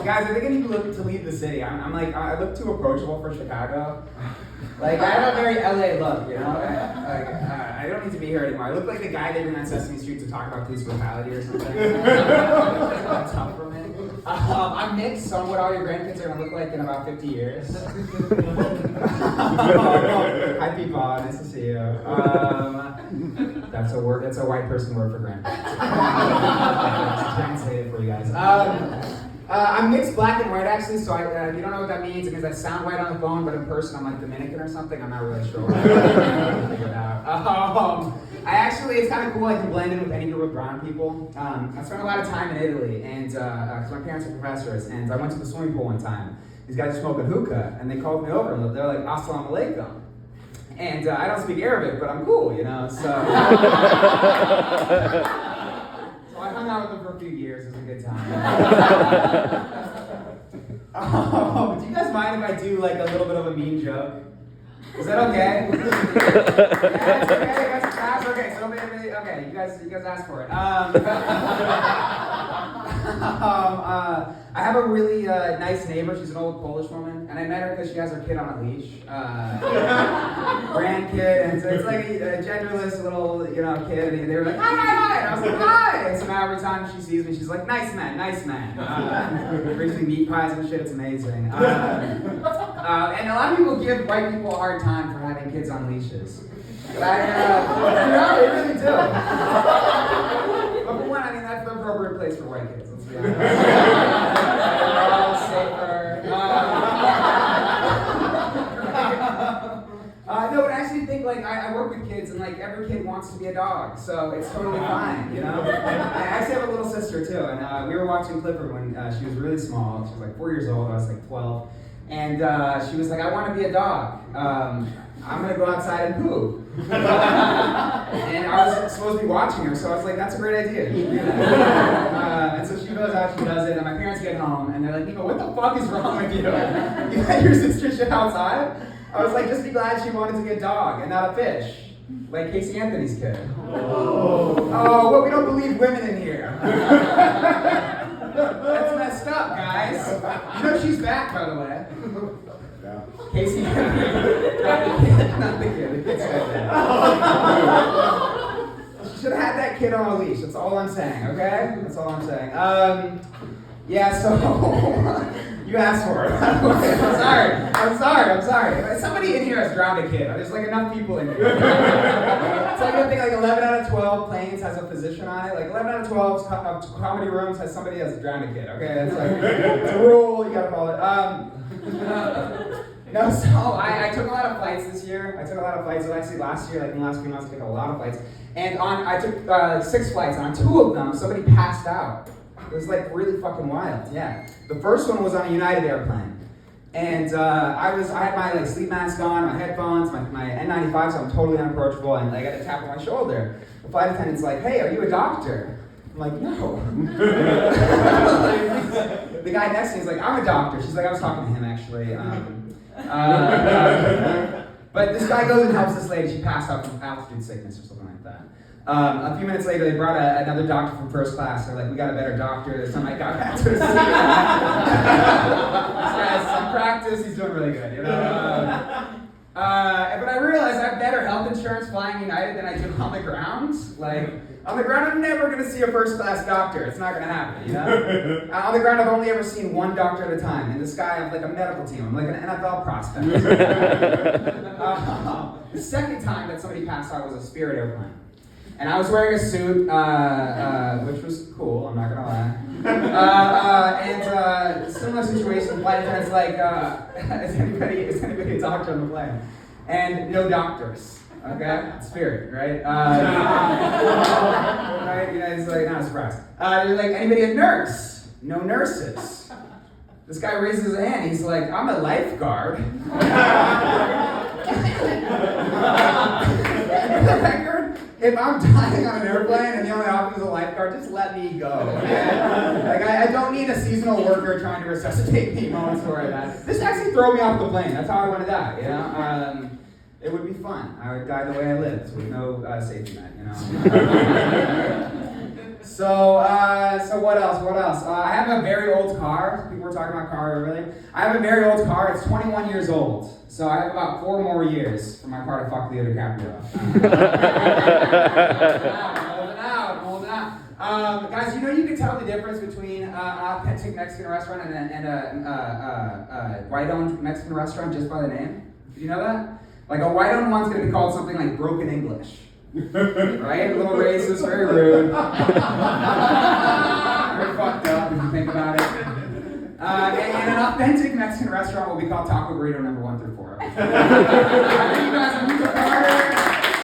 Guys, I think I need to leave the city. I look too approachable for Chicago. Like, I have a very LA look, you know? I don't need to be here anymore. I look like the guy they bring on Sesame Street to talk about police brutality or something. That's tough for me. I'm mixed on what all your grandkids are going to look like in about 50 years. Hi, people. Nice to see you. That's a white person word for grandparents. Translate it for you guys. I'm mixed black and white actually, so if you don't know what that means, it means I sound white on the phone, but in person I'm like Dominican or something. I'm not really sure. I haven't figured it out. It's kind of cool. I can blend in with any group of brown people. I spent a lot of time in Italy, and because my parents are professors, and I went to the swimming pool one time. These guys are smoking hookah, and they called me over, and they're like, "Assalamu alaikum." And I don't speak Arabic, but I'm cool, you know. So I hung out with them for a few years. It was a good time. Do you guys mind if I do like a little bit of a mean joke? Is that okay? Yeah, it's okay. You guys asked. Okay, so okay, you guys asked for it. I have a really nice neighbor. She's an old Polish woman, and I met her because she has her kid on a leash, grandkid, and so it's like a genderless little, kid. And they were like, hi, and I was like, hi. And so now every time she sees me, she's like, nice man. Brings me meat pies and shit. It's amazing. And a lot of people give white people a hard time for having kids on leashes. But no, they really do. But for one, that's the appropriate place for white kids. Let's be honest. They're all safer. No, but I actually think I work with kids, and every kid wants to be a dog, so it's totally fine, I actually have a little sister too, and we were watching Clifford when she was really small. She was 4 years old. I was 12. And she was like, I want to be a dog. I'm going to go outside and poop. And I was supposed to be watching her, so I was like, that's a great idea. You should do that. And so she goes out, she does it, and my parents get home, and they're like, Nico, what the fuck is wrong with you? You let your sister shit outside? I was like, just be glad she wanted to be a dog and not a fish. Like Casey Anthony's kid. Oh, well, we don't believe women in here. That's messed up, guys. You know she's back, by the way. Yeah. Casey, not the kid. The kid's dead. She should have had that kid on a leash. That's all I'm saying, okay? That's all I'm saying. Yeah, so you asked for it. I'm sorry. Somebody in here has drowned a kid. There's enough people in here. It's I think 11 out of 12 planes has a physician on it. 11 out of 12 comedy rooms has somebody has drowned a kid. Okay, it's it's a rule. You gotta follow it. No, so I took a lot of flights this year. Well, actually last year, in the last few months, I took a lot of flights. And I took 6 flights, and on 2 of them, somebody passed out. It was really fucking wild. Yeah. The first one was on a United airplane. And I had my sleep mask on, my headphones, my N95, so I'm totally unapproachable, and I got a tap on my shoulder. The flight attendant's like, hey, are you a doctor? I'm like, no. The guy next to me is like, I'm a doctor. She's like, I was talking to him actually. But this guy goes and helps this lady. She passed out from altitude sickness or something like that. A few minutes later, they brought another doctor from first class. They're like, we got a better doctor. This time I got back to his seat. This guy has some practice. He's doing really good, But I realized I have better health insurance flying United than I do on the ground. On the ground, I'm never going to see a first class doctor. It's not going to happen, On the ground, I've only ever seen one doctor at a time. In the sky, I'm a medical team. I'm an NFL prospect. The second time that somebody passed out was a Spirit airplane. And I was wearing a suit, which was cool, I'm not gonna lie. And similar situation, flight attendant's like, is anybody a doctor on the plane? And no doctors, okay? Spirit, right? Right? It's not a surprise. You're like, anybody a nurse? No nurses. This guy raises his hand, he's like, I'm a lifeguard. If I'm dying on an airplane and the only option is a lifeguard, just let me go. Okay? I don't need a seasonal worker trying to resuscitate me moments where I die. Just actually throw me off the plane. That's how I want to die. it would be fun. I would die the way I lived with no safety net, you know. So what else? I have a very old car. People were talking about car earlier. I have a very old car. It's 21 years old. So I have about 4 more years for my car to fuck Leo DiCaprio. I'm holding out. Guys, you can tell the difference between an authentic Mexican restaurant and a white-owned Mexican restaurant just by the name. Did you know that? Like a white-owned one's going to be called something like Broken English. Right? A little racist, very rude. Very fucked up if you think about it. And an authentic Mexican restaurant will be called Taco Burrito number 1 through 4. Thank you guys. I'm Nico.